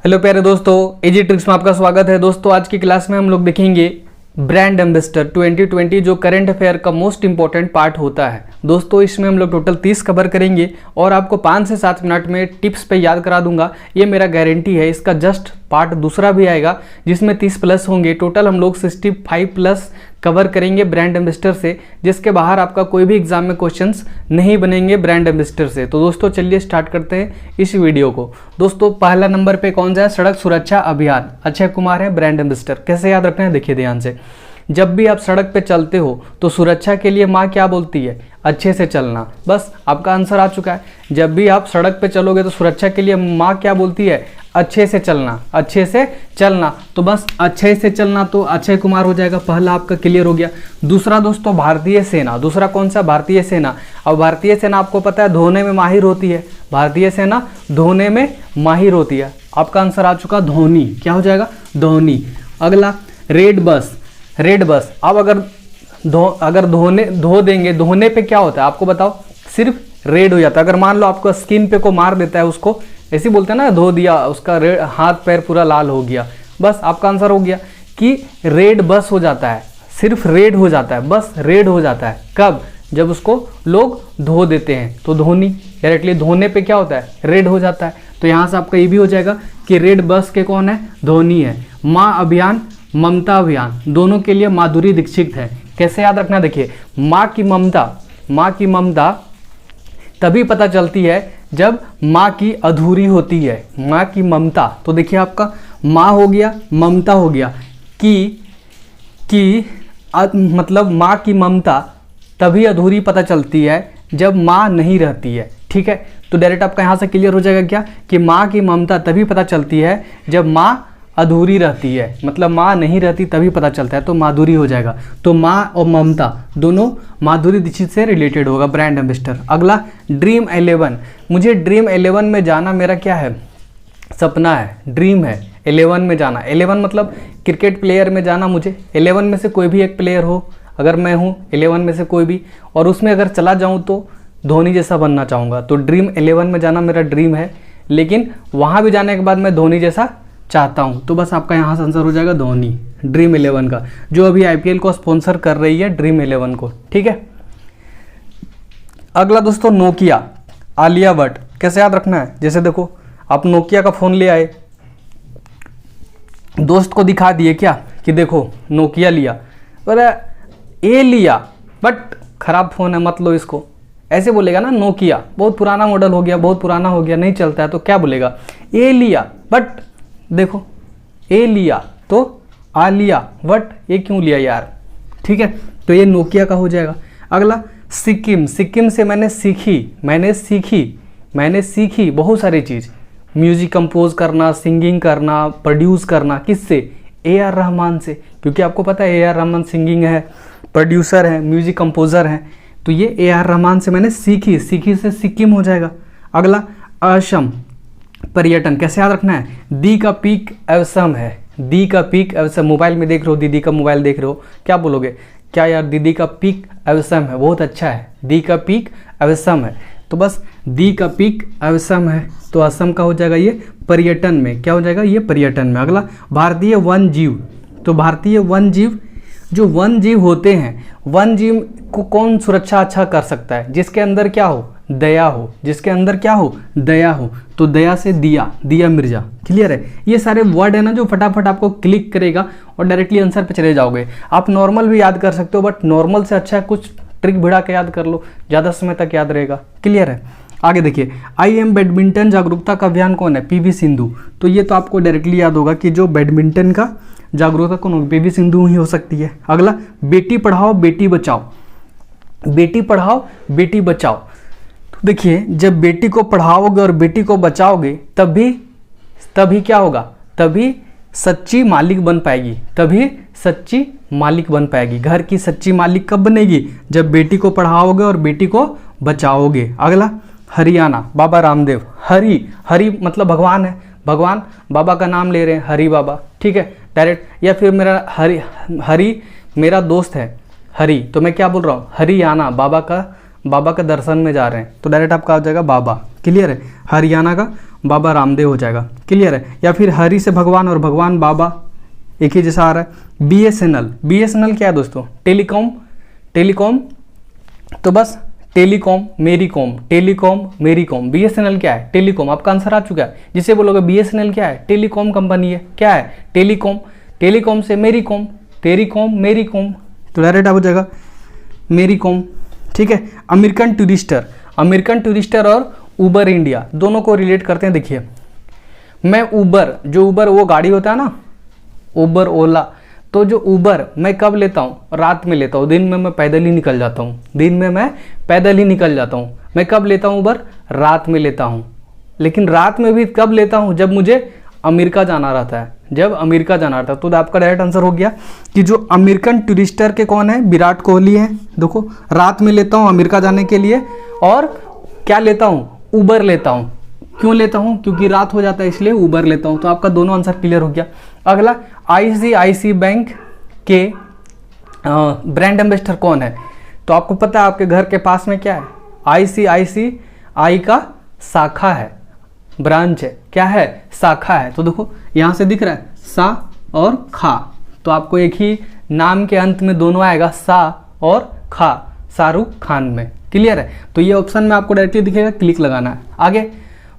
Hello प्यारे दोस्तों, easy tricks में आपका स्वागत है। दोस्तों आज की क्लास में हम लोग देखेंगे ब्रांड एम्बेसडर 2020 जो करंट अफेयर का मोस्ट इंपॉर्टेंट पार्ट होता है। दोस्तों इसमें हम लोग टोटल 30 कवर करेंगे और आपको 5 से 7 मिनट में टिप्स पे याद करा दूंगा, ये मेरा गारंटी है। इसका जस्ट पार्ट दूसरा भी आएगा जिसमें 30 प्लस होंगे। टोटल हम लोग 65 प्लस कवर करेंगे ब्रांड एम्बेसडर से, जिसके बाहर आपका कोई भी एग्जाम में क्वेश्चंस नहीं बनेंगे ब्रांड एम्बेसडर से। तो दोस्तों चलिए स्टार्ट करते हैं इस वीडियो को। दोस्तों पहला नंबर पे कौन सा है? सड़क सुरक्षा अभियान। अक्षय कुमार है ब्रांड एम्बेसडर। कैसे याद रखना है देखिए ध्यान से। जब भी आप सड़क पे चलते हो तो सुरक्षा के लिए माँ क्या बोलती है? अच्छे से चलना। बस आपका आंसर आ चुका है। जब भी आप सड़क पे चलोगे तो सुरक्षा के लिए माँ क्या बोलती है? अच्छे से चलना, अच्छे से चलना। तो बस अच्छे से चलना तो अक्षय कुमार हो जाएगा, पहला आपका क्लियर हो गया। दूसरा दोस्तों भारतीय सेना। दूसरा कौन सा? भारतीय सेना। अब भारतीय सेना आपको पता है धोने में माहिर होती है। भारतीय सेना धोने में माहिर होती है। आपका आंसर आ चुका धोनी। क्या हो जाएगा? धोनी। अगला रेड बस। Red bus. अब अगर धो देंगे, धोने पे क्या होता है आपको बताओ? सिर्फ रेड हो जाता है। अगर मान लो आपको स्किन पे को मार देता है, उसको ऐसे बोलते हैं ना, धो दिया, उसका हाथ पैर पूरा लाल हो गया। बस आपका आंसर हो गया कि रेड बस हो जाता है। सिर्फ रेड हो जाता है, बस रेड हो जाता है। कब? जब उसको लोग धो देते हैं। तो धोनी डायरेक्टली धोने पे क्या होता है? रेड हो जाता है। तो यहाँ से आपका ये भी हो जाएगा कि रेड बस के कौन है? धोनी है। माँ अभियान, ममता अभियान, दोनों के लिए माधुरी दीक्षित है। कैसे याद रखना? देखिए माँ की ममता तभी पता चलती है जब माँ की अधूरी होती है। माँ की ममता, तो देखिए आपका माँ हो गया, ममता हो गया मतलब माँ की ममता तभी अधूरी पता चलती है जब माँ नहीं रहती है। ठीक है, तो डायरेक्ट आपका यहाँ से क्लियर हो जाएगा क्या कि माँ की ममता तभी पता चलती है जब माँ अधूरी रहती है, मतलब माँ नहीं रहती तभी पता चलता है। तो माधुरी हो जाएगा। तो माँ और ममता दोनों माधुरी दीक्षित से रिलेटेड होगा ब्रांड एम्बेसडर। अगला ड्रीम 11। मुझे ड्रीम 11 में जाना मेरा क्या है? सपना है, ड्रीम है 11 में जाना। 11 मतलब क्रिकेट प्लेयर में जाना। मुझे 11 में से कोई भी एक प्लेयर हो, अगर मैं हूँ 11 में से कोई भी, और उसमें अगर चला जाऊँ तो धोनी जैसा बनना चाहूँगा। तो ड्रीम 11 में जाना मेरा ड्रीम है, लेकिन वहाँ भी जाने के बाद मैं धोनी जैसा चाहता हूं। तो बस आपका यहाँ से आंसर हो जाएगा धोनी, ड्रीम 11 का, जो अभी आईपीएल को स्पॉन्सर कर रही है ड्रीम 11 को। ठीक है, अगला दोस्तों नोकिया, आलिया भट्ट। कैसे याद रखना है? जैसे देखो आप नोकिया का फोन ले आए, दोस्त को दिखा दिए क्या कि देखो नोकिया लिया, अरे ए लिया बट खराब फोन है मत लो इसको, ऐसे बोलेगा ना। नोकिया बहुत पुराना मॉडल हो गया, बहुत पुराना हो गया, नहीं चलता है, तो क्या बोलेगा? ए लिया बट देखो ए लिया तो आ लिया बट ये क्यों लिया यार। ठीक है, तो ये नोकिया का हो जाएगा। अगला सिक्किम। सिक्किम से मैंने सीखी बहुत सारी चीज़। म्यूजिक कंपोज करना, सिंगिंग करना, प्रोड्यूस करना। किससे? AR रहमान से, क्योंकि आपको पता है AR रहमान सिंगिंग है, प्रोड्यूसर है, म्यूजिक कंपोजर है। तो ये AR रहमान से मैंने सीखी से सिक्किम हो जाएगा। अगला असम, पर्यटन। कैसे याद रखना है? दी का पीक असम है। दी का पीक असम। मोबाइल में देख रहे हो, दीदी का मोबाइल देख रहे हो, क्या बोलोगे? क्या यार दीदी का पीक असम है, बहुत अच्छा है, दी का पीक असम है। तो बस दी का पीक असम है, तो असम का हो जाएगा ये पर्यटन में। क्या हो जाएगा? ये पर्यटन में। अगला भारतीय वन जीव। तो भारतीय वन जीव, जो वन जीव होते हैं, वन जीव को कौन सुरक्षा अच्छा कर सकता है? जिसके अंदर क्या हो? दया हो। जिसके अंदर क्या हो? दया हो। तो दया से दिया मिर्जा। क्लियर है? ये सारे वर्ड है ना जो फटाफट आपको क्लिक करेगा और डायरेक्टली आंसर पे चले जाओगे। आप नॉर्मल भी याद कर सकते हो, बट नॉर्मल से अच्छा कुछ ट्रिक भिड़ा के याद कर लो, ज़्यादा समय तक याद रहेगा। क्लियर है? आगे देखिए, IM बैडमिंटन जागरूकता का अभियान कौन है? PV सिंधु। तो ये तो आपको डायरेक्टली याद होगा कि जो बैडमिंटन का जागरूकता कौन होगी? PV सिंधु ही हो सकती है। अगला बेटी पढ़ाओ बेटी बचाओ। बेटी पढ़ाओ बेटी बचाओ। देखिए जब बेटी को पढ़ाओगे और बेटी को बचाओगे तभी क्या होगा? तभी सच्ची मालिक बन पाएगी। तभी सच्ची मालिक बन पाएगी। घर की सच्ची मालिक कब बनेगी? जब बेटी को पढ़ाओगे और बेटी को बचाओगे। अगला हरियाणा, बाबा रामदेव। हरि मतलब भगवान है, भगवान बाबा का नाम ले रहे हैं, हरि बाबा। ठीक है, डायरेक्ट। या फिर मेरा हरि मेरा दोस्त है हरि, तो मैं क्या बोल रहा हूँ? हरियाणा, बाबा का दर्शन में जा रहे हैं, तो डायरेक्ट आपका आ जाएगा बाबा। क्लियर है? हरियाणा का बाबा रामदेव हो जाएगा। क्लियर है। या फिर हरि से भगवान और भगवान बाबा एक ही जैसा आ रहा है। बीएसएनएल, बीएसएनएल क्या है दोस्तों? टेलीकॉम, टेलीकॉम तो बस टेलीकॉम मेरी कॉम, टेलीकॉम मेरी कॉम। बीएसएनएल क्या है? टेलीकॉम। आपका आंसर आ चुका है। जिसे बोलोगे बीएसएनएल क्या है? टेलीकॉम कंपनी है। क्या है? टेलीकॉम। टेलीकॉम से मेरी कॉम, तेरी कॉम मेरी कॉम, तो डायरेक्ट आप हो जाएगा मेरी कॉम। ठीक है। अमेरिकन टूरिस्टर, अमेरिकन टूरिस्टर और उबर इंडिया दोनों को रिलेट करते हैं। देखिए मैं उबर, जो उबर वो गाड़ी होता है ना, उबर ओला, तो जो उबर मैं कब लेता हूँ? रात में लेता हूँ। दिन में मैं पैदल ही निकल जाता हूँ, दिन में मैं पैदल ही निकल जाता हूँ। मैं कब लेता हूँ उबर? रात में लेता हूँ। लेकिन रात में भी कब लेता हूँ? जब मुझे अमेरिका जाना रहता है, जब अमेरिका जाना रहता है। तो आपका डायरेक्ट आंसर हो गया कि जो अमेरिकन टूरिस्टर के कौन है? विराट कोहली है। देखो रात में लेता हूँ अमेरिका जाने के लिए, और क्या लेता हूँ? उबर लेता हूँ। क्यों लेता हूँ? क्योंकि रात हो जाता है इसलिए उबर लेता हूँ। तो आपका दोनों आंसर क्लियर हो गया। अगला, आईसीआईसी बैंक के ब्रांड एम्बेसडर कौन है? तो आपको पता है आपके घर के पास में क्या है? आईसीआईसीआई का शाखा है, ब्रांच है। क्या है? शाखा है। तो देखो यहाँ से दिख रहा है सा और खा, तो आपको एक ही नाम के अंत में दोनों आएगा, सा और खा, शाहरुख खान में। क्लियर है। तो ये ऑप्शन में आपको डायरेक्टली दिखेगा, क्लिक लगाना है। आगे,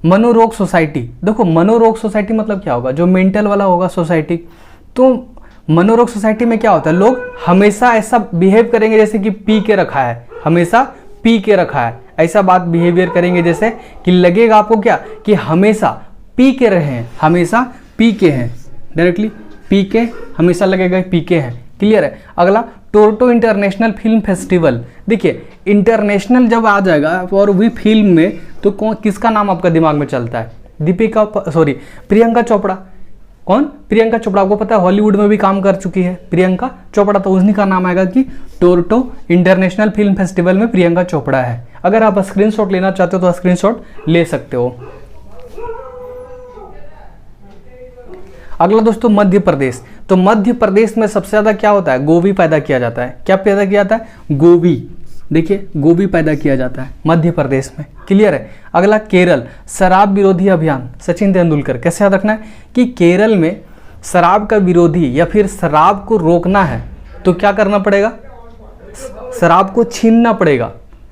मनोरोग सोसाइटी। देखो मनोरोग सोसाइटी मतलब क्या होगा? जो मेंटल वाला होगा सोसाइटी। तो मनोरोग सोसाइटी में क्या होता है? लोग हमेशा ऐसा बिहेव करेंगे जैसे कि पी के रखा है, हमेशा पी के रखा है, ऐसा बात बिहेवियर करेंगे जैसे कि लगेगा आपको क्या कि हमेशा पी के रहे हैं, हमेशा पी के हैं, डायरेक्टली पी के हमेशा लगेगा पी के हैं। क्लियर है। अगला, टोरंटो इंटरनेशनल फिल्म फेस्टिवल। देखिए इंटरनेशनल जब आ जाएगा और भी फिल्म में, तो कौन, किसका नाम आपका दिमाग में चलता है? दीपिका, सॉरी प्रियंका चोपड़ा। कौन? प्रियंका चोपड़ा। आपको पता है हॉलीवुड में भी काम कर चुकी है प्रियंका चोपड़ा, तो उन्हीं का नाम आएगा कि टोरंटो इंटरनेशनल फिल्म फेस्टिवल में प्रियंका चोपड़ा है। अगर आप स्क्रीनशॉट लेना चाहते हो तो स्क्रीनशॉट ले सकते हो। अगला दोस्तों, मध्य प्रदेश। तो मध्य प्रदेश में सबसे ज्यादा क्या होता है? गोभी पैदा किया जाता है। क्या पैदा किया जाता है? गोभी। देखिए गोभी पैदा किया जाता है मध्य प्रदेश में। क्लियर है। अगला, केरल, शराब विरोधी अभियान, सचिन तेंदुलकर। कैसे याद रखना है कि केरल में शराब का विरोधी या फिर शराब को रोकना है तो क्या करना पड़ेगा? शराब को छीनना पड़ेगा।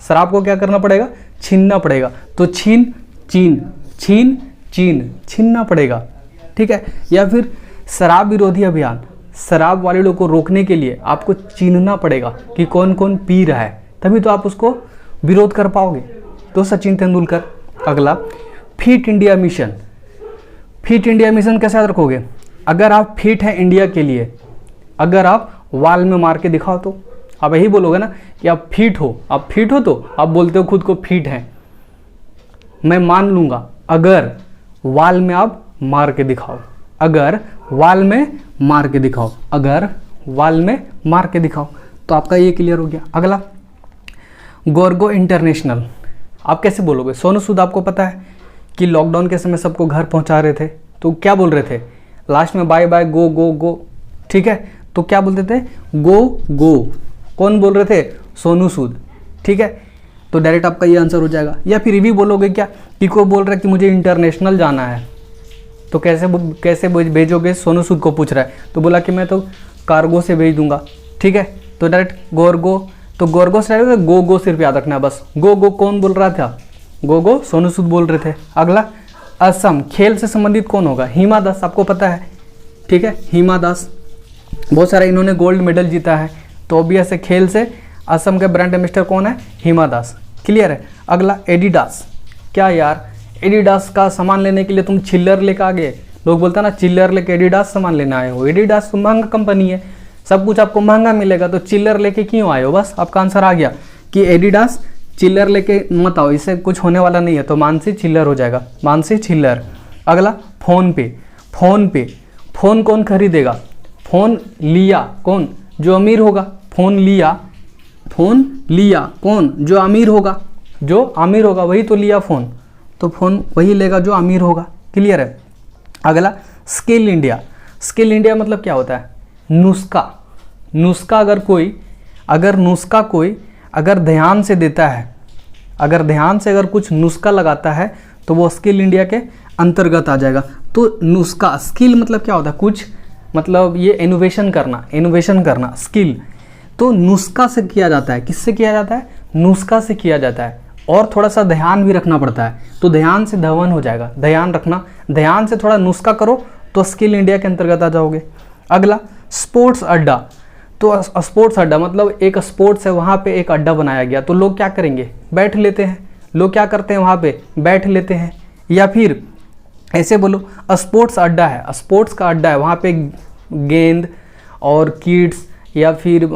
शराब को क्या करना पड़ेगा? छीनना पड़ेगा। तो छीन चीन, छीन चीन, छीनना पड़ेगा। ठीक है। या फिर शराब विरोधी अभियान, शराब वाले लोगों को रोकने के लिए आपको छीनना पड़ेगा कि कौन कौन पी रहा है, तभी तो आप उसको विरोध कर पाओगे। तो सचिन तेंदुलकर। अगला, fit India mission. Fit India mission कैसे याद रखोगे? अगर आप फिट हैं इंडिया के लिए, अगर आप वाल में मार के दिखाओ तो आप यही बोलोगे ना कि आप फिट हो। आप फिट हो तो आप बोलते हो खुद को फिट हैं। मैं मान लूंगा अगर वाल में आप मार के दिखाओ, अगर वाल में मार के दिखाओ, अगर वाल में मार के दिखाओ, तो आपका ये क्लियर हो गया। अगला, गोरगो इंटरनेशनल। आप कैसे बोलोगे? सोनू सूद आपको पता है कि लॉकडाउन के समय सबको घर पहुंचा रहे थे, तो क्या बोल रहे थे लास्ट में? बाय बाय, गो गो गो। ठीक है। तो क्या बोलते थे? गो गो। कौन बोल रहे थे? सोनू सूद। ठीक है। तो डायरेक्ट आपका ये आंसर हो जाएगा। या फिर भी बोलोगे क्या कि कोई बोल रहा है कि मुझे इंटरनेशनल जाना है, तो कैसे भेजोगे? सोनू सूद को पूछ रहा है, तो बोला कि मैं तो कार्गो से भेज दूंगा। ठीक है। तो डायरेक्ट गोरगो, तो गोरगो से गो गो सिर्फ याद रखना है बस। गो गो कौन बोल रहा था? गो गो सोनू सूद बोल रहे थे। अगला, असम, खेल से संबंधित कौन होगा? हिमा दास। आपको पता है। ठीक है। हिमा दास, बहुत सारा इन्होंने गोल्ड मेडल जीता है, तो ऑब्वियस है खेल से असम के ब्रांड एम्बेसडर कौन है? हिमा दास। क्लियर है। अगला, एडिडास। क्या यार, एडिडास का सामान लेने के लिए तुम चिल्लर लेकर आ गए? लोग बोलते हैं ना चिल्लर लेके एडिडास सामान लेने आए हो। एडिडास तो महंगा कंपनी है, सब कुछ आपको महंगा मिलेगा, तो चिल्लर लेके क्यों आए हो? बस आपका आंसर आ गया कि एडिडास। चिल्लर लेके मत आओ, इससे कुछ होने वाला नहीं है। तो मानसी चिल्लर हो जाएगा, मानसी चिल्लर। अगला, फोन पे। फोन पे, फोन कौन खरीदेगा? फोन लिया कौन? जो अमीर होगा। फोन लिया, फोन लिया कौन? जो अमीर होगा। जो अमीर होगा वही तो लिया फोन, तो फोन वही लेगा जो अमीर होगा। क्लियर है। अगला, स्किल इंडिया। स्किल इंडिया मतलब क्या होता है? नुस्खा। नुस्खा अगर ध्यान से देता है, अगर ध्यान से अगर कुछ नुस्खा लगाता है तो वो स्किल इंडिया के अंतर्गत आ जाएगा। तो नुस्खा, स्किल मतलब क्या होता है, कुछ मतलब ये इनोवेशन करना स्किल। तो नुस्खा से किया जाता है, किससे किया जाता है, नुस्खा से किया जाता है। और थोड़ा सा ध्यान भी रखना पड़ता है, तो ध्यान से धवन हो जाएगा, ध्यान रखना, ध्यान से थोड़ा नुस्खा करो तो स्किल इंडिया के अंतर्गत आ जाओगे। अगला स्पोर्ट्स अड्डा, तो स्पोर्ट्स अड्डा मतलब एक स्पोर्ट्स है, वहाँ पे एक अड्डा बनाया गया, तो लोग क्या करेंगे, बैठ लेते हैं, लोग क्या करते हैं वहाँ पे बैठ लेते हैं। या फिर ऐसे बोलो स्पोर्ट्स अड्डा है, स्पोर्ट्स का अड्डा है, वहाँ पे गेंद और किट्स या फिर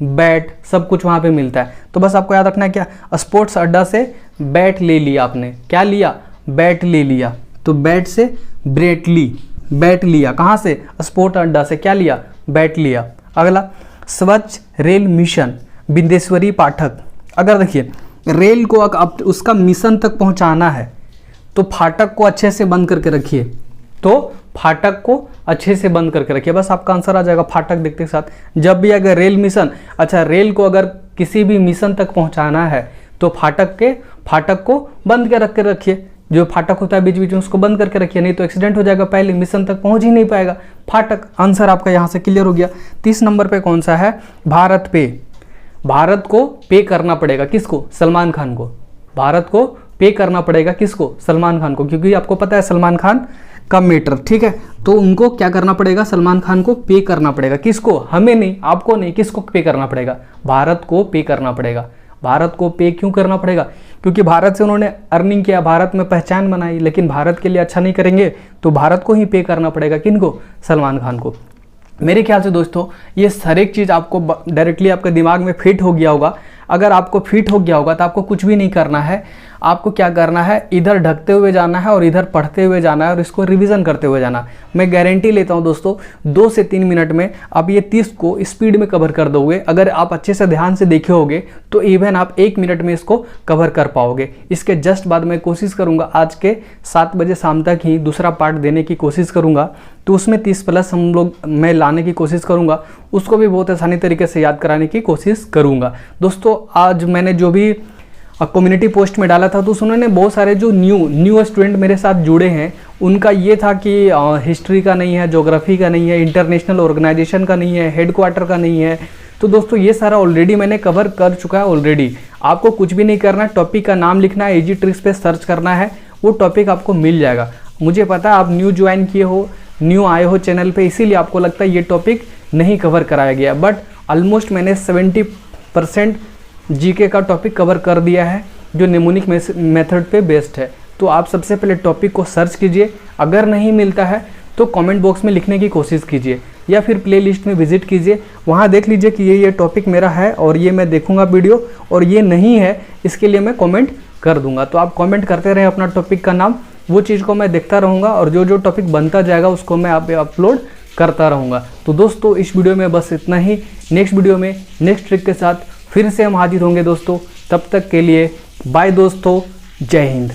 बैट सब कुछ वहाँ पे मिलता है। तो बस आपको याद रखना है क्या, स्पोर्ट्स अड्डा से बैट ले लिया आपने, क्या लिया, बैट ले लिया, तो बैट से बैट लिया, कहाँ से, स्पोर्ट्स अड्डा से क्या लिया, बैट लिया। अगला स्वच्छ रेल मिशन, बिंदेश्वरी पाठक। अगर देखिए रेल को अब उसका मिशन तक पहुँचाना है तो फाटक को अच्छे से बंद करके रखिए, तो फाटक को अच्छे से बंद करके रखिए, बस आपका आंसर आ जाएगा फाटक देखते के साथ। जब भी अगर रेल मिशन, अच्छा रेल को अगर किसी भी मिशन तक पहुंचाना है तो फाटक को बंद करके रखिए, जो फाटक होता है बीच बीच में उसको बंद करके रखिए, नहीं तो एक्सीडेंट हो जाएगा, पहले मिशन तक पहुंच ही नहीं पाएगा। फाटक आंसर आपका यहाँ से क्लियर हो गया। 30 नंबर पे कौन सा है, भारत पे। भारत को पे करना पड़ेगा किसको, सलमान खान को। भारत को पे करना पड़ेगा किसको, सलमान खान को, क्योंकि आपको पता है सलमान खान का मैटर, ठीक है। तो उनको क्या करना पड़ेगा, सलमान खान को पे करना पड़ेगा, किसको, हमें नहीं, आपको नहीं, किसको पे करना पड़ेगा, भारत को पे करना पड़ेगा। भारत को पे क्यों करना पड़ेगा, क्योंकि भारत से उन्होंने अर्निंग किया, भारत में पहचान बनाई, लेकिन भारत के लिए अच्छा नहीं करेंगे तो भारत को ही पे करना पड़ेगा, किनको, सलमान खान को। मेरे ख्याल से दोस्तों ये हर एक चीज़ आपको डायरेक्टली आपके दिमाग में फिट हो गया होगा। अगर आपको फिट हो गया होगा तो आपको कुछ भी नहीं करना है, आपको क्या करना है, इधर ढकते हुए जाना है और इधर पढ़ते हुए जाना है और इसको रिवीजन करते हुए जाना। मैं गारंटी लेता हूं दोस्तों 2 से 3 मिनट में आप ये 30 को स्पीड में कवर कर दोगे। अगर आप अच्छे से ध्यान से देखे होगे तो इवन आप 1 मिनट में इसको कवर कर पाओगे। इसके जस्ट बाद मैं कोशिश करूँगा आज के 7 बजे शाम तक ही दूसरा पार्ट देने की कोशिश करूँगा, तो उसमें 30+ हम लोग मैं लाने की कोशिश करूँगा, उसको भी बहुत आसानी तरीके से याद कराने की कोशिश करूँगा। दोस्तों आज मैंने जो भी कम्युनिटी पोस्ट में डाला था तो उन्होंने बहुत सारे जो न्यू स्टूडेंट मेरे साथ जुड़े हैं उनका ये था कि हिस्ट्री का नहीं है, ज्योग्राफी का नहीं है, इंटरनेशनल ऑर्गेनाइजेशन का नहीं है, हेडक्वार्टर का नहीं है। तो दोस्तों ये सारा ऑलरेडी मैंने कवर कर चुका है ऑलरेडी। आपको कुछ भी नहीं करना, टॉपिक का नाम लिखना है, इजी ट्रिक्स पे सर्च करना है, वो टॉपिक आपको मिल जाएगा। मुझे पता है आप न्यू ज्वाइन किए हो, न्यू आए हो चैनल पे, इसीलिए आपको लगता है ये टॉपिक नहीं कवर कराया गया, बट ऑलमोस्ट मैंने 70% जीके का टॉपिक कवर कर दिया है जो निमोनिक मेथड पे बेस्ड है। तो आप सबसे पहले टॉपिक को सर्च कीजिए, अगर नहीं मिलता है तो कमेंट बॉक्स में लिखने की कोशिश कीजिए या फिर प्लेलिस्ट में विजिट कीजिए, वहाँ देख लीजिए कि ये टॉपिक मेरा है और ये मैं देखूंगा वीडियो, और ये नहीं है इसके लिए मैं कमेंट कर दूंगा। तो आप कमेंट करते रहें अपना टॉपिक का नाम, वो चीज़ को मैं देखता रहूँगा और जो टॉपिक बनता जाएगा उसको मैं आप अपलोड करता रहूँगा। तो दोस्तों इस वीडियो में बस इतना ही, नेक्स्ट वीडियो में नेक्स्ट ट्रिक के साथ फिर से हम हाजिर होंगे दोस्तों। तब तक के लिए बाय दोस्तों, जय हिंद।